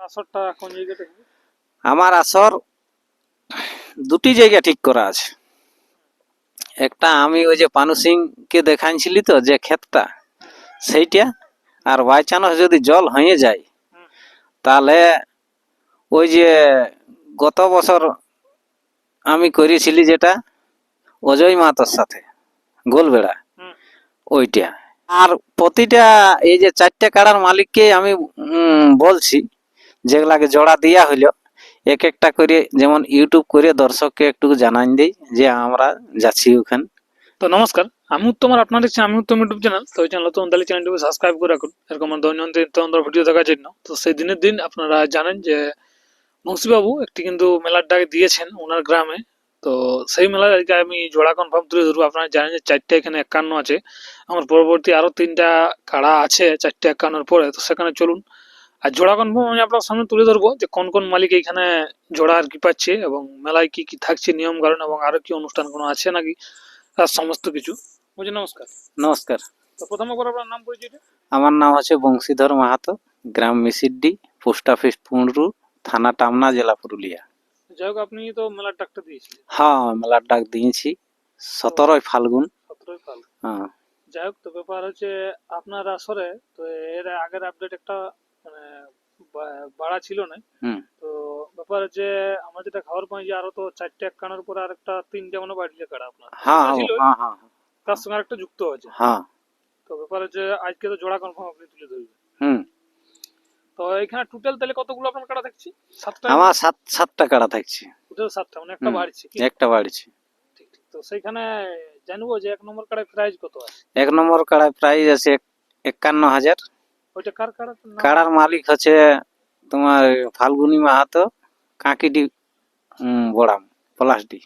আসরটা কোন জায়গাতে হবে? আমার আসর দুটি জায়গা ঠিক করা আছে। একটা আমি ওই যে পানু সিং কে দেখাইছিলি তো যে ক্ষেতটা, সেইটা। আর বাই চান্স যদি জল হয়ে যায় তাহলে ওই যে গত বছর আমি করেছিলি যেটা অজয় মাহাতোর সাথে গোলবেড়া, ওইটা। আর প্রতিটা এই যে 4টে কাড়ার মালিককে আমি বলছি যেগুলাকে জোড়া দিয়া হইলো এক একটা করে, যেমন ইউটিউব করে দর্শককে একটু জানান দেই যে আমরা যাচ্ছি ওখানে। তো নমস্কার, আমি উত্তম, আর আপনার দেখছি আমি উত্তম ইউটিউব চ্যানেল। তো ওই চ্যানেল তো তাহলে চ্যানেলটিকে সাবস্ক্রাইব করে রাখুন এরকম দৈনন্দিন তন্ত্র ভিডিও দেখার জন্য। তো সেই দিনের দিন আপনারা জানেন যে বংশীবাবু একটি কিন্তু মেলার ডাক দিয়েছেন ওনার গ্রামে। তো সেই মেলার আজকে আমি জোড়া কনফার্ম তুলে ধরবো। আপনারা জানেন যে 4টে এখানে 51 আছে, আমার পরবর্তী আরো 3টা কাড়া আছে 4টে 51 পরে। তো সেখানে চলুন আর জোড়া কনফার্ম আমি আপনার সামনে তুলে ধরবো যে কোন কোন মালিক এখানে জোড়া আর কি পাচ্ছে, এবং মেলায় কি কি থাকছে নিয়ম কারণ, এবং আরো কি অনুষ্ঠান কোনো আছে নাকি, তার সমস্ত কিছু। বুঝি, নমস্কার। নমস্কার। তো প্রথমে করে আপনার নাম পরিচয়টা। আমার নাম হচ্ছে বংশীধর মাহাতো, গ্রাম মিসিড্ডি, পোস্ট অফিস পুনরু, থানা টামনা, জেলা পুরুলিয়া। যাই হোক, আপনি তো মেলার ডাকটা দিয়েছিলেন। হ্যাঁ, মেলার ডাক দিয়েছি 17ই ফাল্গুন। 17ই ফাল্গুন। হ্যাঁ। যাই হোক, তো ব্যাপার হচ্ছে আপনার আসরে তো এর আগের আপডেট একটা মানে বাড়া ছিল না। তো ব্যাপার হচ্ছে আমরা যেটা খবর পাই যে আরো তো 4টে 51 পরে আর একটা 3টে মনে বাড়িয়ে কাড়া আপনার ছিল, তার সঙ্গে আরেকটা যুক্ত হয়েছে। হ্যাঁ। তো ব্যাপার হচ্ছে আজকে তো জোড়া কনফার্ম আপনি তুলে ধরবেন। তো এখানে টোটাল তাহলে কতগুলো আপনার কাড়া থাকছে? 7টা। আমার 7টা কাড়া থাকছে। টোটাল 7টা, মানে একটা বাড়ছে কি? একটা বাড়ছে। ঠিক ঠিক। তো সেইখানে জানবো যে 1 নম্বর কাড়ায় প্রাইস কত আছে? 1 নম্বর কাড়ায় প্রাইস আছে 51,000। ওইটা কার কাড়া? কাড়ার মালিক হচ্ছে তোমার ফাল্গুনি মাহাতো, কাঁকিডি বড়াম পলাশডি।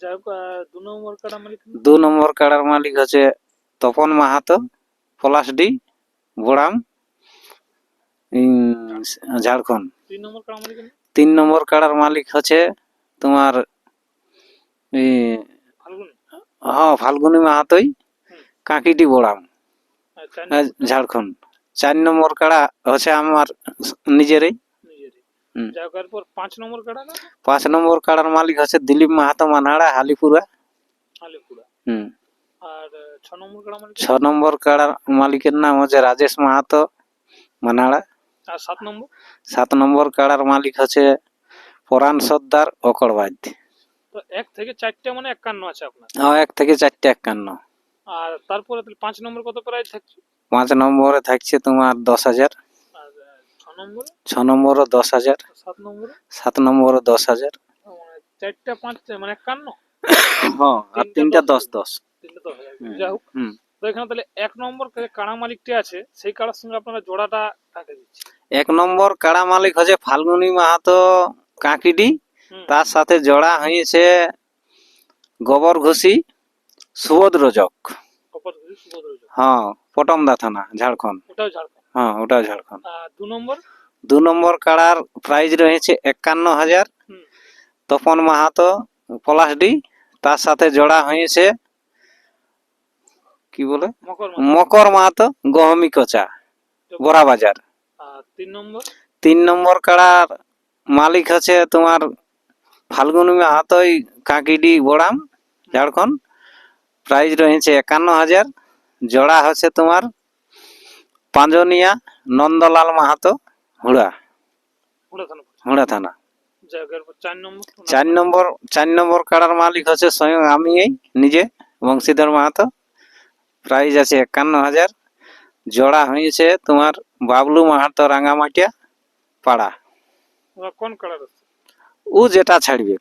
যাই হোক, 2 নম্বর কাড়া মালিক? 2 নম্বর কাড়ার মালিক হচ্ছে তপন মাহাতো, পলাশডি, বড়াম, ঝাড়খণ্ড। 3 নম্বর কাড়া মালিক? 3 নম্বর কাড়ার মালিক হচ্ছে তোমার ফাল্গুনি মাহাতোই, কাঁকিডি বড়াম, ঝাড়খণ্ড। 4 নম্বর কাড়া হচ্ছে আমার নিজেরই। 5 নম্বর কাড়া? 5 নম্বর কাড়ার মালিক হচ্ছে দিলীপ মাহাতো, মানহাড়া, হালিপুরা। আর 6 নম্বর কাড়া মালিক? 6 নম্বর কাড়ার মালিকের নাম হচ্ছে রাজেশ মাহাতো, মানহাড়া। আর 7 নম্বর? 7 নম্বর কাড়ার মালিক হচ্ছে পরাণ সর্দার, অকড়বাদ। তো 1 থেকে 4টে মানে 51 আছে আপনার। হ্যাঁ, 1 থেকে 4টে 51। আর তারপরে 5 নম্বর কত প্রাইস থাকছে? 5 নম্বরে থাকছে তোমার 10,000। আর 6 নম্বর? 6 নম্বরও 10,000। 7 নম্বর? 7 নম্বরও 10,000। মানে 4টা 5 মানে 51। হ্যাঁ, আর 3টা 10-10। 3টা 10,000। যাই হোক, তো এখানে তাহলে 1 নম্বর কাড়া মালিকটি আছে, সেই কাড়ার সঙ্গে আপনারা জোড়াটা কাকে দিচ্ছেন? 1 নম্বর কাড়া মালিক হচ্ছে ফাল্গুনি মাহাতো, কাঁকিডি। তার সাথে জোড়া হয়েছে গোবর ঘোষী, সুবোধরজক। হ্যাঁ, পটমদা থানা, ঝাড়খণ্ড। ওটাও ঝাড়খণ্ড? হ্যাঁ, ওটাও ঝাড়খণ্ড। 2 নম্বর? 2 নম্বর কাড়ার প্রাইজ রয়েছে 51,000, তপন মাহাতো, পলাশডি। তার সাথে জোড়া হয়েছে কি বলে মকর মাহাতো, গহমি কোচা, বড়া বাজার। 3 নম্বর কাড়ার মালিক আছে তোমার ফাল্গুনি মাহাতোই, কাঁকিডি বড়াম, ঝাড়খণ্ড। প্রাইজ রয়েছে 51,000। জোড়া হচ্ছে তোমার পাঁজনিয়া, নন্দলাল মাহাতো, হুড়া থানা। 4 নম্বর কাড়ার মালিক হচ্ছে স্বয়ং আমি নিজে, বংশীধর মাহাতো। প্রাইজ আছে 51,000। জোড়া হয়েছে তোমার বাবলু মাহাতো, রাঙ্গামাটিয়া, পাড়া। কোন কালার? ও যেটা ছাড়বে,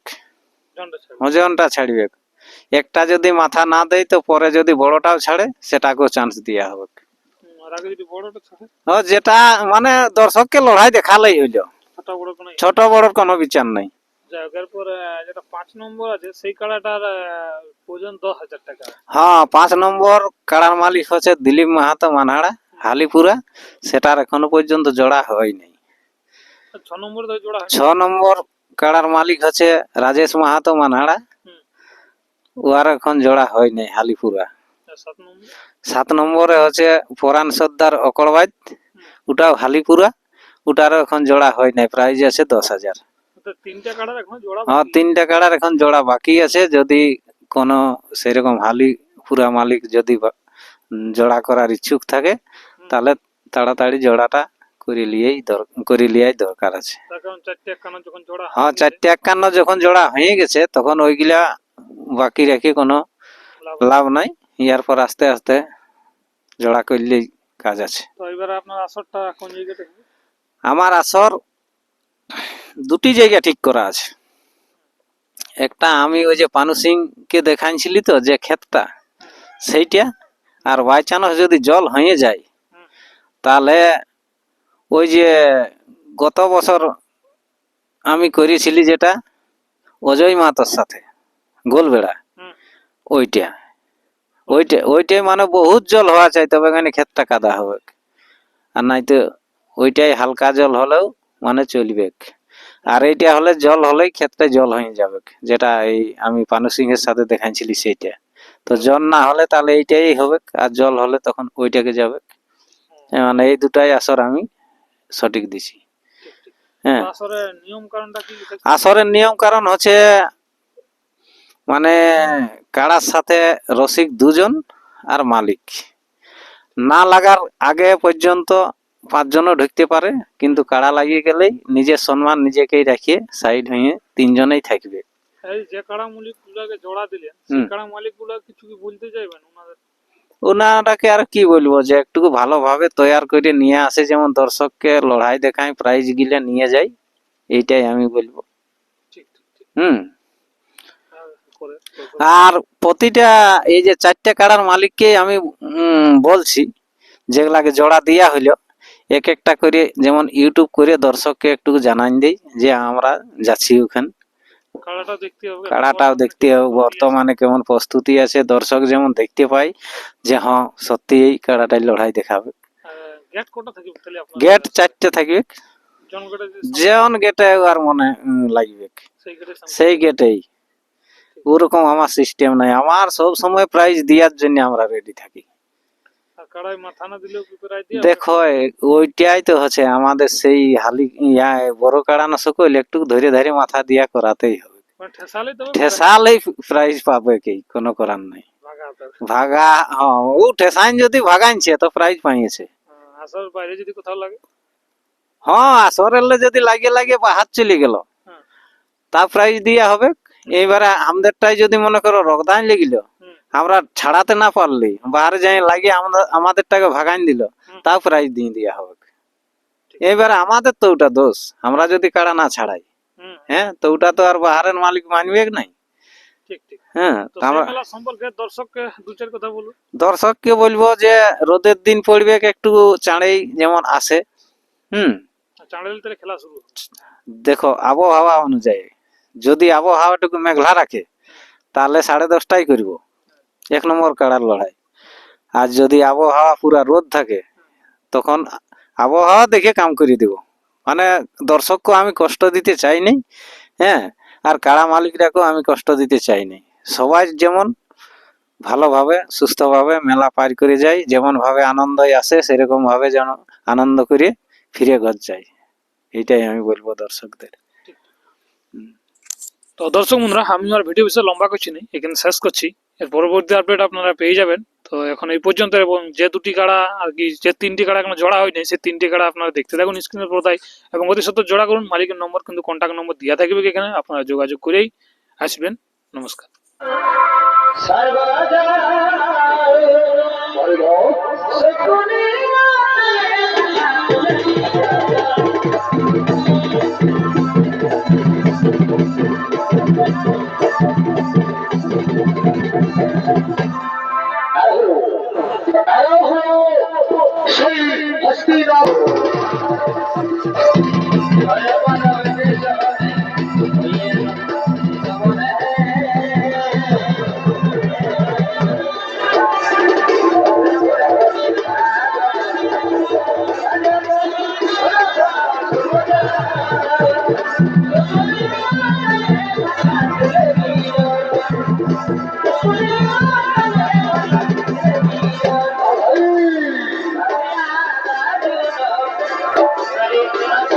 ওজনটা ছাড়বে। একটা যদি মাথা না দেয় তো পরে যদি বড়টাও ছাড়ে সেটাকেও চান্স দেওয়া হবে। যেটা মানে দর্শককে লড়াই দেখালেই হইল, ছোট বড় কোনো বিচার নাই। যেটা 5 নম্বর আছে সেই কাড়াটার ওজন 10,000 টাকা। হ্যাঁ, 5 নম্বর কাড়ার মালিক হচ্ছে দিলীপ মাহাতো, মানহাড়া, হালিপুরা। সেটার এখনো পর্যন্ত জোড়া হয় নাই। 6 নম্বর কাড়ার মালিক হচ্ছে রাজেশ মাহাতো, মানহাড়া। ওর এখন জোড়া হয় নাই, হালিপুরা। 7 নম্বরে হচ্ছে পরাণ সর্দার, অকড়বাদ, ওটাও হালিপুরা। ওটারও এখন জোড়া হয় নাই, প্রাইজ আছে 10,000। তো তিনটা কাড়ার এখন জোড়া হ্যাঁ, বাকি। 3টা কাড়ার এখন জোড়া বাকি আছে। যদি কোনো সেরকম পুরা মালিক যদি জোড়া করার ইচ্ছুক থাকে, তাহলে তাড়াতাড়ি জোড়াটা করে লিয়াই দরকার আছে। তার কারণ 4টে 51 যখন জোড়া হ্যাঁ, হয়ে গেছে, 451 যখন জোড়া হয়ে গেছে, তখন ওইগুলা বাকি রেখে কোনো লাভ নাই। ইয়ার পর আস্তে আস্তে জোড়া করলেই কাজ আছে। তো এবারে আপনার আসরটা কোন জায়গাতে হবে? আমার আসর দুটি জায়গা ঠিক করা আছে। একটা আমি ওই যে পানু সিং কে দেখাইছিলি তো যে ক্ষেতটা, সেইটা। আর বাই চান্স যদি জল হয়ে যায়, তাহলে ওই যে গত বছর আমি করেছিলি যেটা অজয় মাহাতোর সাথে গোলবেড়া, ওইটা ওইটাই মানে বহুত জল হওয়া চাই, তবে এখানে ক্ষেতটা কাদা হবে। আর নাই তো ওইটাই হালকা জল হলেও মানে চলবে। আর এইটা হলে জল হলেই ক্ষেতটা জল হয়ে যাবে, যেটা এই আমি পানু সিং এর সাথে দেখাইছিলি সেইটা। তো জল না হলে তাহলে এইটাই হবে, আর জল হলে তখন ওইটাকে যাবে। মানে এই দুটাই আসর আমি সঠিক দিছি। হ্যাঁ, আসরের নিয়ম কারণটা কি? আসরের নিয়ম কারণ হচ্ছে মানে কাড়ার সাথে রসিক দুজন আর মালিক না লাগার আগে পর্যন্ত 5 জনও ঢুকতে পারে, কিন্তু কাড়া লাগিয়ে গেলেই নিজের সম্মান নিজেকেই রাখিয়ে সাইড হয়ে 3 জনেই থাকবে। এই যে কাড়া মালিক গুলাকে জোড়া দিলেন, সেই কাড়া মালিক গুলা কিছু কি বলতে চাইবেন ওনাদের? ওনারাকে আর কি বলবো, যে একটু ভালোভাবে তৈয়ার করে নিয়ে আসে, যেমন দর্শককে লড়াই দেখায়, প্রাইজ গিলে নিয়ে যায়, এইটাই আমি বলবো। ঠিক ঠিক ঠিক। আর প্রতিটা এই যে 4টে কাড়ার মালিককে আমি বলছি, যেগুলাকে জোড়া দিয়া হইলো, এক একটা করে যেমন ইউটিউব করে দর্শককে একটু জানান দেই যে আমরা যাচ্ছি ওখানে। কাড়াটাও দেখতে হবে বর্তমানে কেমন প্রস্তুতি আছে, দর্শক যেমন দেখতে পাই যে হ্যাঁ সত্যি এই কাড়াটাই লড়াই দেখাবে। গেট 4টে থাকবে, যেমন গেটে আর মনে লাগবে সেই গেটেই। ওরকম আমার সিস্টেম নাই, আমার সব সময় প্রাইজ দেওয়ার জন্য আমরা রেডি থাকি। দেখো ওইটাই তো হচ্ছে আমাদের সেই বড় কাড়া না সকল একটু ধরে ধরে মাথা দিয়া করাতেই হবে, ঠেসালেই প্রাইজ পাবে কি, কোনো করার নাই। ভাগা, হ্যাঁ, ও ঠেসাইন যদি ভাগাইছে তো প্রাইজ পাইছে। হ্যাঁ, আসর এলে যদি লাগে লাগে বা হাত চলে গেল, তা প্রাইজ দিয়া হবে। এইবারে আমাদেরটাই যদি মনে করো রগদান লেগিল, আমরা ছাড়াতে না পারলি, বাইরে যাই লাগিয়ে আমাদেরটাকে ভাগাইন দিল, তাও প্রাইজ দিয়ে দেওয়া হবে। এইবারে আমাদের তো ওটা দোষ, আমরা যদি কাড়া না ছাড়াই, হ্যাঁ, তো ওটা তো আর বাহারের মালিক মানবে নাই। হ্যাঁ, দর্শককে বলবো যে রোদের দিন পড়বে, একটু চাঁড়েই যেমন আসে। দেখো আবহাওয়া অনুযায়ী, যদি আবহাওয়াটুকু মেঘলা রাখে, তাহলে 10:30টায় করবো 1 নম্বর কাড়ার লড়াই। আর যদি আবহাওয়া পুরা রোদ থাকে, তখন আবহাওয়া দেখে কাম করে দিব। মানে দর্শককে আমি কষ্ট দিতে চাই নাই, হ্যাঁ, আর কাড়া মালিকরাকেও আমি কষ্ট দিতে চাই নাই। সবাই যেমন ভালোভাবে সুস্থভাবে মেলা পার করে যায়, যেমন ভাবে আনন্দই আসে, সেরকম ভাবে যেন আনন্দ করে ফিরে ঘর যায়, এইটাই আমি বলবো দর্শকদের। তো দর্শক বন্ধুরা, আমি আর ভিডিও বেশি লম্বা করছি না, এখানে শেষ করছি। এর পরবর্তী আপডেট আপনারা পেয়ে যাবেন। তো এখন এই পর্যন্ত, এবং যে 2টি কাড়া আর কি, যে 3টি কাড়া এখনো জোড়া হয়নি, সেই 3টি কাড়া আপনারা দেখতে থাকুন স্ক্রিনের পর্দায়, এবং অতি সত্ত্বর জোড়া করুন। মালিকের নম্বর কিন্তু কন্ট্যাক্ট নম্বর দেওয়া থাকবে এখানে, আপনারা যোগাযোগ করেই আসবেন। নমস্কার। Ready?